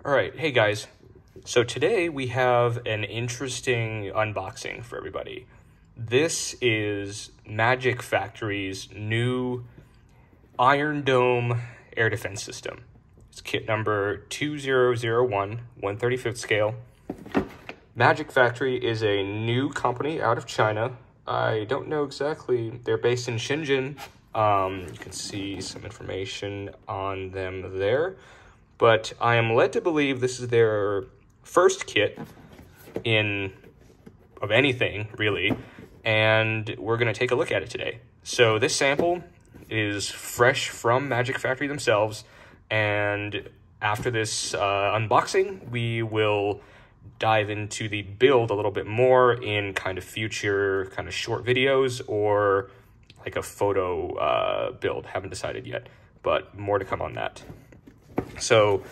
All right, hey guys. So today we have an interesting unboxing for everybody. This is Magic Factory's new Iron Dome air defense system. It's kit number 2001, 1/35th scale. Magic Factory is a new company out of China. I don't know exactly. They're based in Shenzhen. You can see some information on them there. But I am led to believe this is their first kit of anything, really. And we're going to take a look at it today. So this sample is fresh from Magic Factory themselves. And after this unboxing, we will dive into the build a little bit more in kind of future kind of short videos or like a photo build. Haven't decided yet, but more to come on that. So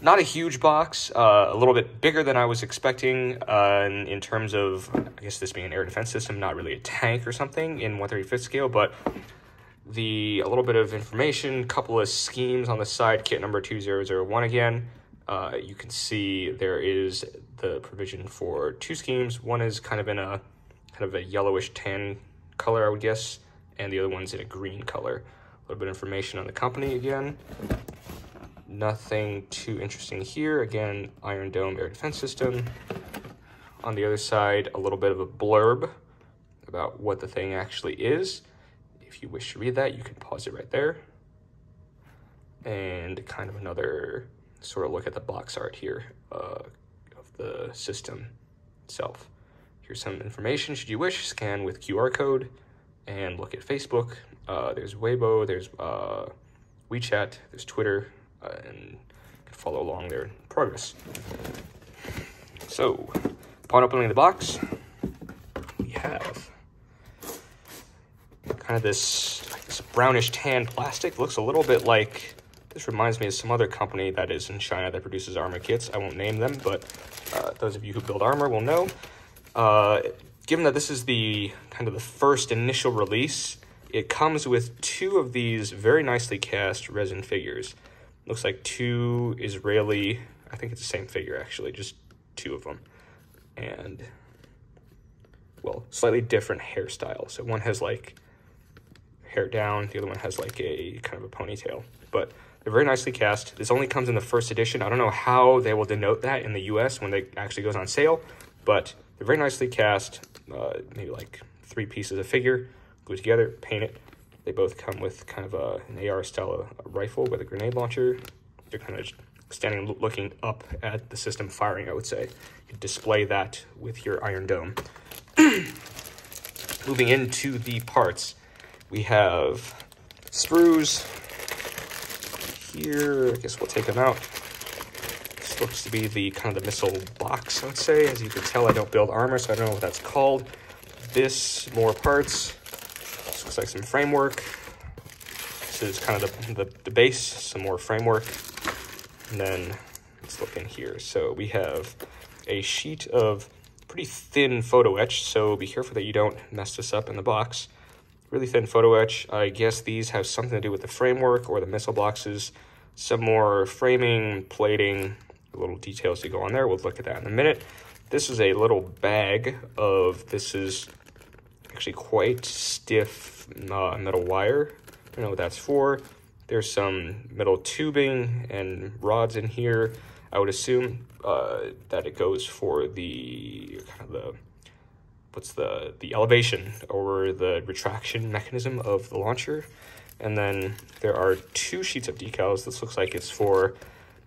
not a huge box, a little bit bigger than I was expecting in terms of, I guess this being an air defense system, not really a tank or something in 1/35th scale, but a little bit of information, couple of schemes on the side, kit number 2001 again. You can see there is the provision for two schemes. One is kind of a yellowish tan color, I would guess, and the other one's in a green color. A little bit of information on the company again. Nothing too interesting here. Again, Iron Dome air defense system. On the other side, a little bit of a blurb about what the thing actually is. If you wish to read that, you can pause it right there. And kind of another sort of look at the box art here of the system itself. Here's some information should you wish. Scan with QR code and look at Facebook. There's Weibo, there's WeChat, there's Twitter, and you can follow along their progress. So, upon opening the box, we have kind of this brownish tan plastic. Looks a little bit like, this reminds me of some other company that is in China that produces armor kits. I won't name them, but those of you who build armor will know. Given that this is the first initial release, it comes with two of these very nicely cast resin figures. Looks like two Israeli, I think it's the same figure actually, just two of them. And, well, slightly different hairstyle. So one has like hair down, the other one has like a kind of a ponytail. But they're very nicely cast. This only comes in the first edition. I don't know how they will denote that in the US when it actually goes on sale, but they're very nicely cast. Maybe like 3 pieces of figure, glued together, paint it. They both come with kind of an AR style rifle with a grenade launcher. They're kind of standing looking up at the system firing, I would say. You can display that with your Iron Dome. Moving into the parts, we have sprues here. I guess we'll take them out. This looks to be the kind of the missile box, I would say. As you can tell, I don't build armor, so I don't know what that's called. This, more parts. This looks like some framework. This is kind of the base, some more framework. And then let's look in here. So we have a sheet of pretty thin photo etch, so be careful that you don't mess this up in the box. Really thin photo etch. I guess these have something to do with the framework or the missile boxes. Some more framing, plating, little details to go on there. We'll look at that in a minute. This is a little bag of, this is actually quite stiff metal wire. I don't know what that's for. There's some metal tubing and rods in here. I would assume that it goes for the the elevation or the retraction mechanism of the launcher. And then there are 2 sheets of decals. This looks like it's for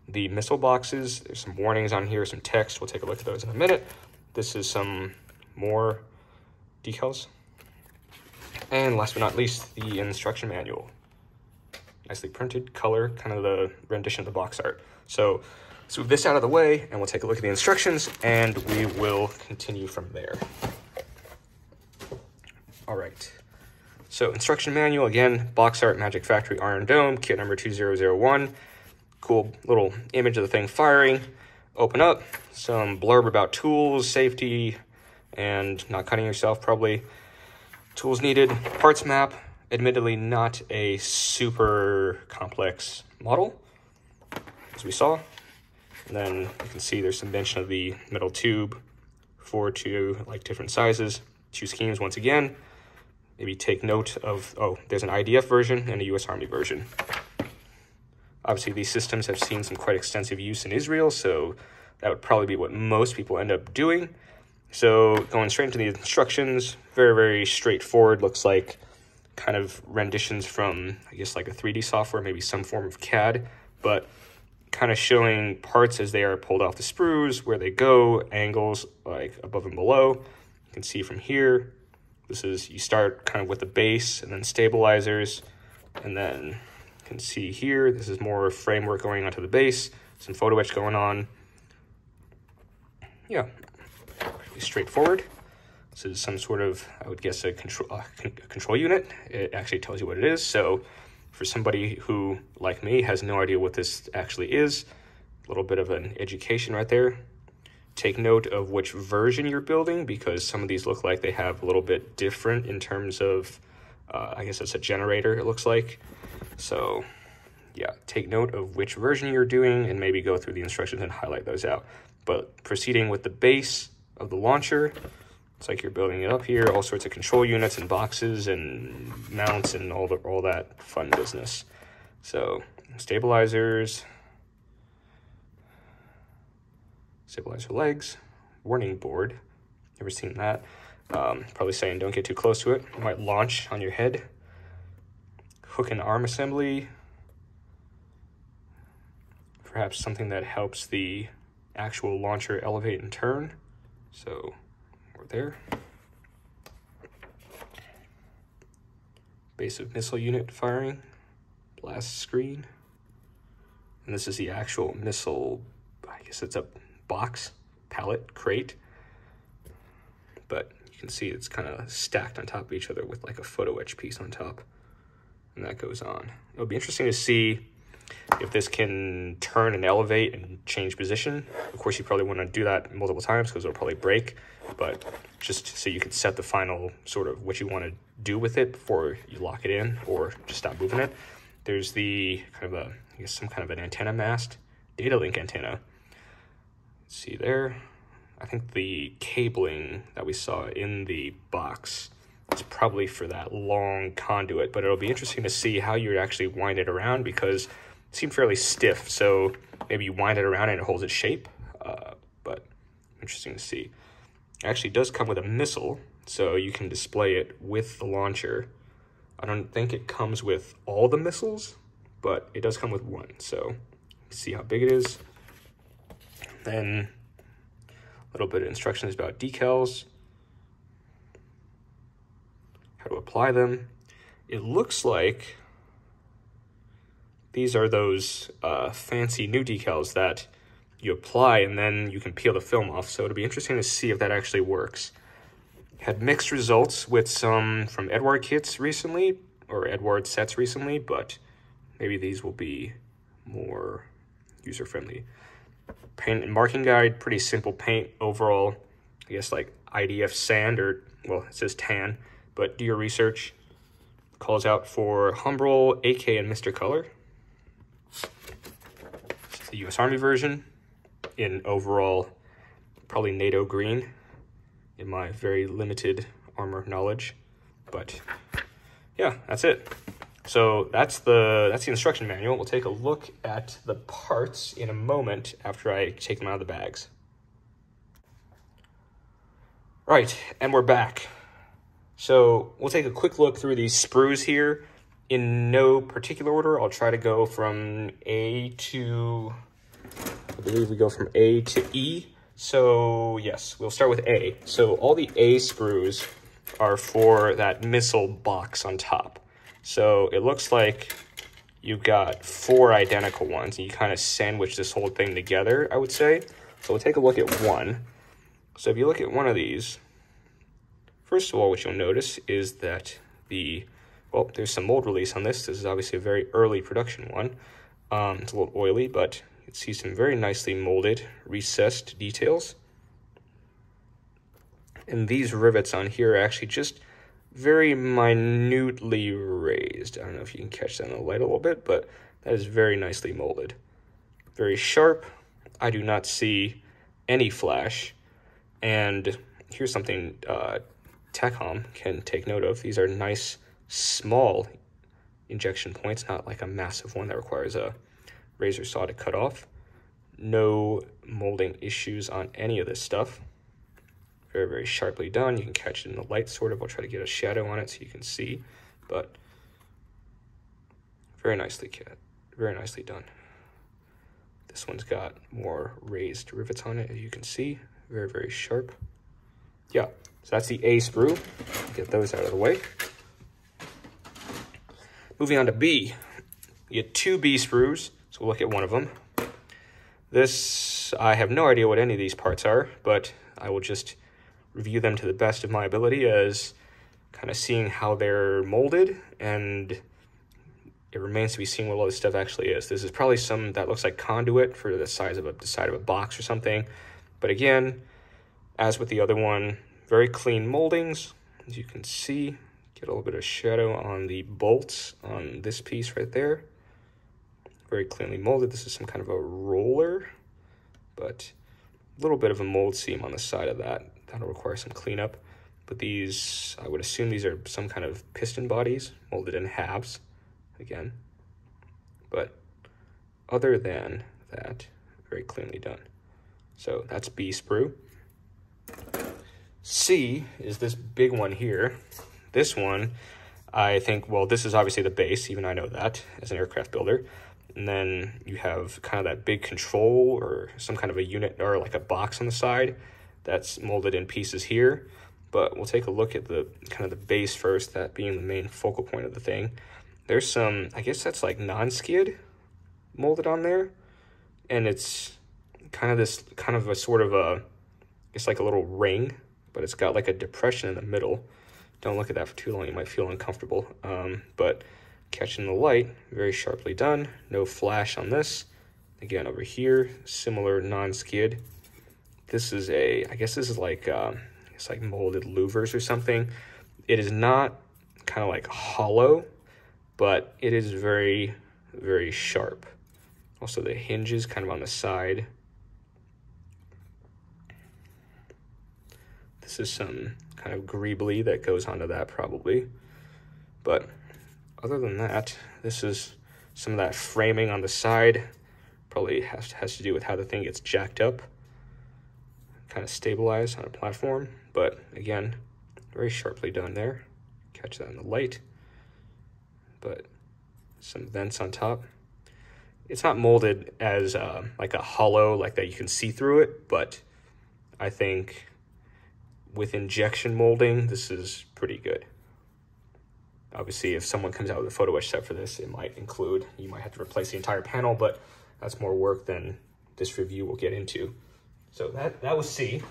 the missile boxes. There's some warnings on here, some text. We'll take a look at those in a minute. This is some more decals. And last but not least, the instruction manual. Nicely printed, color, kind of the rendition of the box art. So let's move this out of the way and we'll take a look at the instructions and we will continue from there. All right. So instruction manual, again, box art, Magic Factory Iron Dome, kit number 2001. Cool little image of the thing firing. Open up, some blurb about tools, safety, and not cutting yourself probably. Tools needed, parts map, admittedly not a super complex model, as we saw. And then you can see there's some mention of the metal tube, 4 to like different sizes, 2 schemes once again. Maybe take note of, oh, there's an IDF version and a US Army version. Obviously, these systems have seen some quite extensive use in Israel, so that would probably be what most people end up doing. So going straight into the instructions, very, very straightforward. Looks like kind of renditions from, I guess, like a 3D software, maybe some form of CAD, but kind of showing parts as they are pulled off the sprues, where they go, angles like above and below. You can see from here, this is, you start kind of with the base and then stabilizers, and then you can see here, this is more framework going onto the base, some photo etch going on. Yeah, pretty straightforward. This is some sort of, I would guess, a control unit. It actually tells you what it is. So for somebody who, like me, has no idea what this actually is, a little bit of an education right there. Take note of which version you're building, because some of these look like they have a little bit different in terms of, I guess it's a generator, it looks like. So yeah, take note of which version you're doing and maybe go through the instructions and highlight those out. But proceeding with the base of the launcher, it's like you're building it up here, all sorts of control units and boxes and mounts and all that fun business. So stabilizers, stabilizer legs, warning board, never seen that. Probably saying don't get too close to it, it might launch on your head. Hook and arm assembly, perhaps something that helps the actual launcher elevate and turn. So we're there. Base of missile unit firing, blast screen. And this is the actual missile, I guess it's a box, pallet, crate. But you can see it's kind of stacked on top of each other with like a photo etch piece on top. And that goes on. It'll be interesting to see if this can turn and elevate and change position. Of course, you probably want to do that multiple times because it'll probably break, but just so you can set the final sort of what you want to do with it before you lock it in or just stop moving it. There's the kind of a, I guess, some kind of an antenna mast, data link antenna. See there? I think the cabling that we saw in the box is probably for that long conduit, but it'll be interesting to see how you actually wind it around because it seemed fairly stiff. So maybe you wind it around and it holds its shape, but interesting to see. It actually does come with a missile, so you can display it with the launcher. I don't think it comes with all the missiles, but it does come with one. So see how big it is. Then a little bit of instructions about decals, how to apply them. It looks like these are those fancy new decals that you apply and then you can peel the film off. So it'll be interesting to see if that actually works. Had mixed results with some from Eduard kits recently, or Eduard sets recently, but maybe these will be more user-friendly. Paint and marking guide, pretty simple paint overall. I guess like IDF sand, or, well, it says tan, but do your research. Calls out for Humbrol, AK, and Mr. Color. This is the US Army version in overall, probably NATO green in my very limited armor knowledge. But yeah, that's it. So that's the instruction manual. We'll take a look at the parts in a moment after I take them out of the bags. Right, and we're back. So we'll take a quick look through these sprues here in no particular order. I'll try to go from A to, I believe we go from A to E. So yes, we'll start with A. So all the A sprues are for that missile box on top. So it looks like you've got 4 identical ones, and you kind of sandwich this whole thing together, I would say. So we'll take a look at one. So if you look at one of these, first of all, what you'll notice is that well, there's some mold release on this. This is obviously a very early production one. It's a little oily, but you can see some very nicely molded, recessed details. And these rivets on here are actually just very minutely raised. I don't know if you can catch that in the light a little bit, but that is very nicely molded. Very sharp, I do not see any flash. And here's something TechHom can take note of. These are nice, small injection points, not like a massive one that requires a razor saw to cut off. No molding issues on any of this stuff. Very, very sharply done. You can catch it in the light, sort of. I'll try to get a shadow on it so you can see, but very nicely done. This one's got more raised rivets on it, as you can see. Very, very sharp. Yeah, so that's the A sprue. Get those out of the way. Moving on to B. You get 2 B sprues, so we'll look at one of them. This, I have no idea what any of these parts are, but I will just review them to the best of my ability as kind of seeing how they're molded, and it remains to be seen what all this stuff actually is. This is probably some that looks like conduit for the size of the side of a box or something. But again, as with the other one, very clean moldings. As you can see, get a little bit of shadow on the bolts on this piece right there. Very cleanly molded. This is some kind of a roller, but a little bit of a mold seam on the side of that. That'll require some cleanup. But these, I would assume these are some kind of piston bodies molded in halves again. But other than that, very cleanly done. So that's B sprue. C is this big one here. This one, I think, well, this is obviously the base, even I know that as an aircraft builder. And then you have kind of that big control or some kind of a unit or like a box on the side that's molded in pieces here. But we'll take a look at the kind of the base first, that being the main focal point of the thing. There's some, I guess that's like non-skid molded on there. And it's kind of this, kind of a sort of a, it's like a little ring, but it's got like a depression in the middle. Don't look at that for too long, you might feel uncomfortable. But catching the light, very sharply done. No flash on this. Again, over here, similar non-skid. This is a, I guess this is like, it's like molded louvers or something. It is not kind of like hollow, but it is very, very sharp. Also, the hinges kind of on the side. This is some kind of greebly that goes onto that probably. But other than that, this is some of that framing on the side. Probably has to do with how the thing gets jacked up, kind of stabilized on a platform. But again, very sharply done there. Catch that in the light. But some vents on top. It's not molded as like a hollow, like that you can see through it, but I think with injection molding, this is pretty good. Obviously, if someone comes out with a photo etch set for this, it might include, you might have to replace the entire panel, but that's more work than this review will get into. So that was C.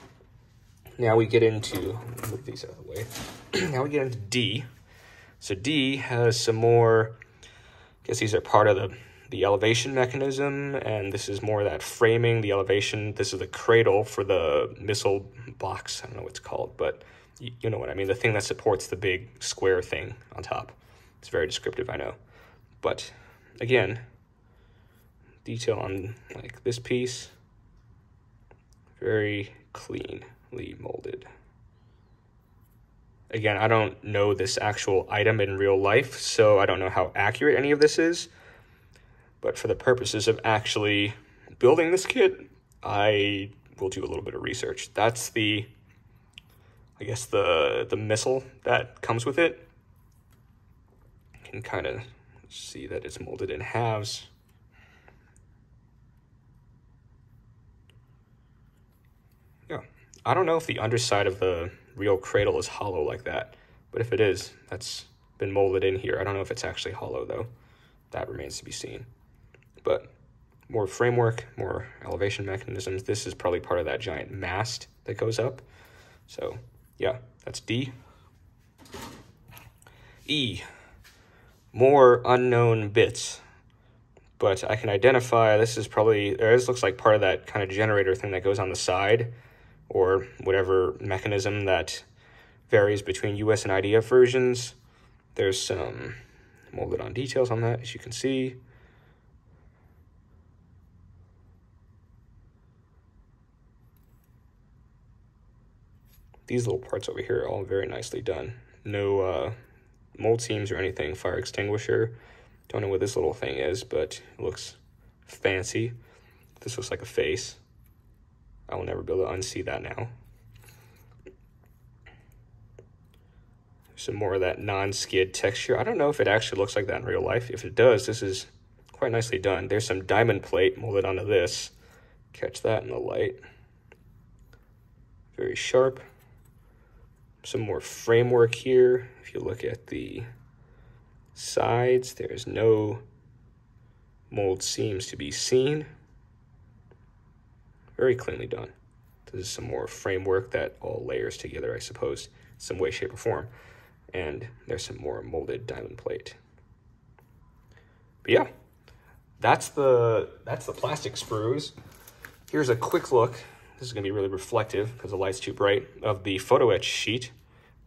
Now we get into, move these out of the way. Now we get into D. So D has some more, I guess these are part of the elevation mechanism, and this is more of that framing, the elevation. This is the cradle for the missile box. I don't know what it's called, but you know what I mean. The thing that supports the big square thing on top. It's very descriptive, I know. But again, detail on like this piece, very cleanly molded. Again, I don't know this actual item in real life, so I don't know how accurate any of this is. But for the purposes of actually building this kit, I will do a little bit of research. That's the, I guess, the missile that comes with it. You can kind of see that it's molded in halves. Yeah, I don't know if the underside of the real cradle is hollow like that, but if it is, that's been molded in here. I don't know if it's actually hollow though. That remains to be seen. But more framework, more elevation mechanisms. This is probably part of that giant mast that goes up. So yeah, that's D. E, more unknown bits. But I can identify, this is probably, this looks like part of that kind of generator thing that goes on the side, or whatever mechanism that varies between US and IDF versions. There's some molded on details on that, as you can see. These little parts over here are all very nicely done. No mold seams or anything. Fire extinguisher. Don't know what this little thing is, but it looks fancy. This looks like a face. I will never be able to unsee that now. Some more of that non-skid texture. I don't know if it actually looks like that in real life. If it does, this is quite nicely done. There's some diamond plate molded onto this. Catch that in the light. Very sharp. Some more framework here. If you look at the sides, there's no mold seams to be seen. Very cleanly done. This is some more framework that all layers together, I suppose, some way, shape, or form. And there's some more molded diamond plate. But yeah, that's the plastic sprues. Here's a quick look. This is gonna be really reflective because the light's too bright, of the photo etch sheet.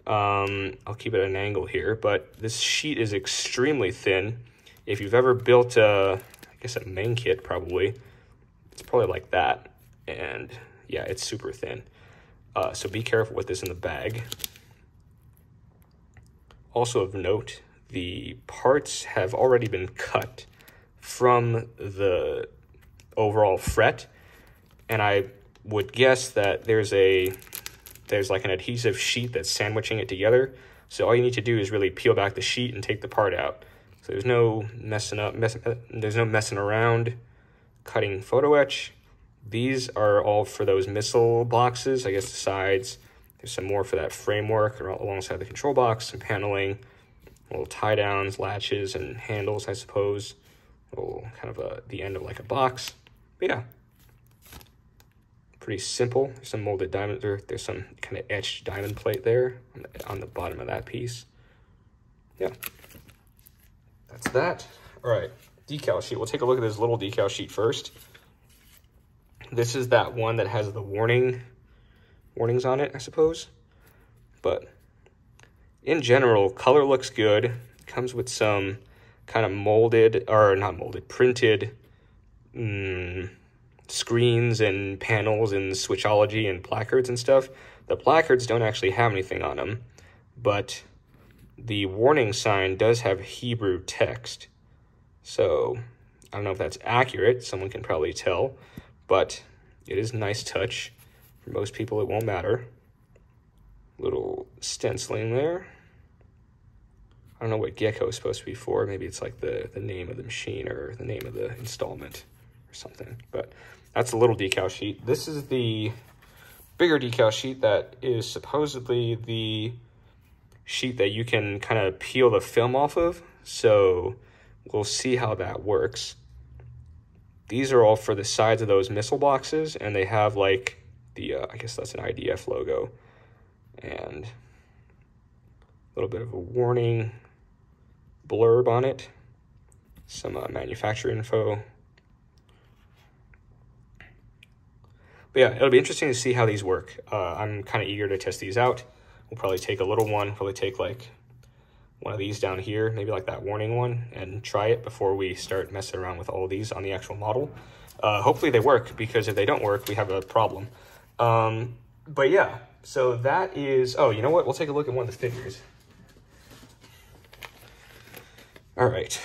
I'll keep it at an angle here, but this sheet is extremely thin. If you've ever built I guess a main kit, probably, it's probably like that. And yeah, it's super thin. So be careful with this in the bag. Also of note, the parts have already been cut from the overall fret, and I would guess that there's like an adhesive sheet that's sandwiching it together. So all you need to do is really peel back the sheet and take the part out. So there's no messing around cutting photo etch. These are all for those missile boxes, I guess the sides. There's some more for that framework alongside the control box, some paneling, little tie downs, latches, and handles, I suppose. Little kind of the end of like a box. But yeah, pretty simple. There's some molded diamond, there's some kind of etched diamond plate there on the bottom of that piece. Yeah, that's that. All right, decal sheet. We'll take a look at this little decal sheet first. This is that one that has the warnings on it, I suppose. But in general, color looks good. Comes with some kind of printed screens and panels and switchology and placards and stuff. The placards don't actually have anything on them, but the warning sign does have Hebrew text. So I don't know if that's accurate. Someone can probably tell, but it is a nice touch. For most people, it won't matter. Little stenciling there. I don't know what gecko is supposed to be for. Maybe it's like the name of the machine or the name of the installment or something. But that's a little decal sheet. This is the bigger decal sheet that is supposedly the sheet that you can kind of peel the film off of. So we'll see how that works. These are all for the sides of those missile boxes, and they have like the, I guess that's an IDF logo, and a little bit of a warning blurb on it, some manufacturer info. But yeah, it'll be interesting to see how these work. I'm kind of eager to test these out. We'll probably take a little one, probably take like one of these down here, maybe like that warning one, and try it before we start messing around with all of these on the actual model. Hopefully they work, because if they don't work, we have a problem. But yeah, so that is, oh, you know what? We'll take a look at one of the figures. All right,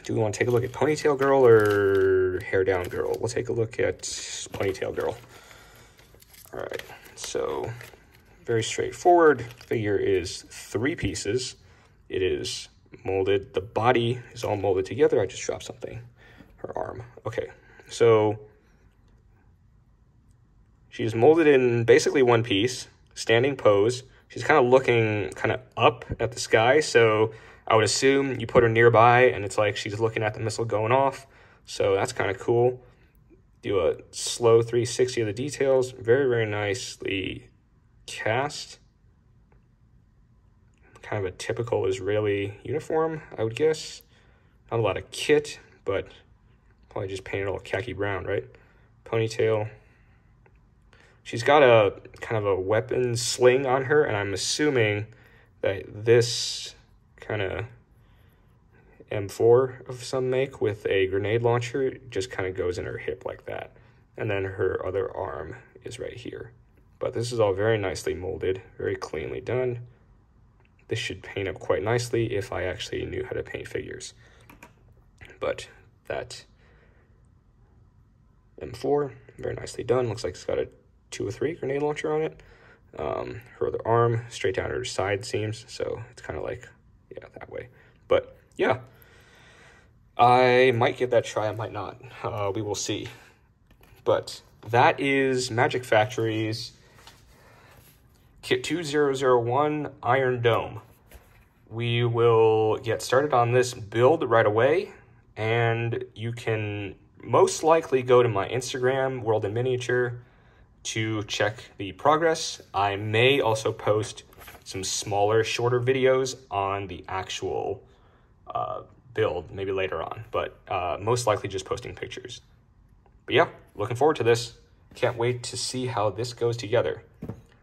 do we want to take a look at Ponytail Girl or Hair Down Girl? We'll take a look at Ponytail Girl. All right, so very straightforward. Figure is 3 pieces. It is molded. The body is all molded together. I just dropped something. Her arm. Okay, so she's molded in basically one piece, standing pose. She's kind of looking kind of up at the sky, so I would assume you put her nearby and it's like she's looking at the missile going off. So that's kind of cool. Do a slow 360 of the details. Very, very nicely cast. Kind of a typical Israeli uniform, I would guess. Not a lot of kit, but probably just painted all khaki brown, right? Ponytail. She's got a kind of a weapon sling on her, and I'm assuming that this kind of M4 of some make with a grenade launcher just kind of goes in her hip like that. And then her other arm is right here. But this is all very nicely molded, very cleanly done. This should paint up quite nicely if I actually knew how to paint figures. But that M4, very nicely done. Looks like it's got a 203 grenade launcher on it. Her other arm, straight down her side seams, so it's kind of like, yeah, that way. But yeah, I might give that a try, I might not. We will see. But that is Magic Factory's Kit 2001 Iron Dome. We will get started on this build right away, and you can most likely go to my Instagram, World in Miniature, to check the progress. I may also post some smaller, shorter videos on the actual build, maybe later on, but most likely just posting pictures. But yeah, looking forward to this. Can't wait to see how this goes together.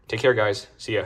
Take care, guys. See ya.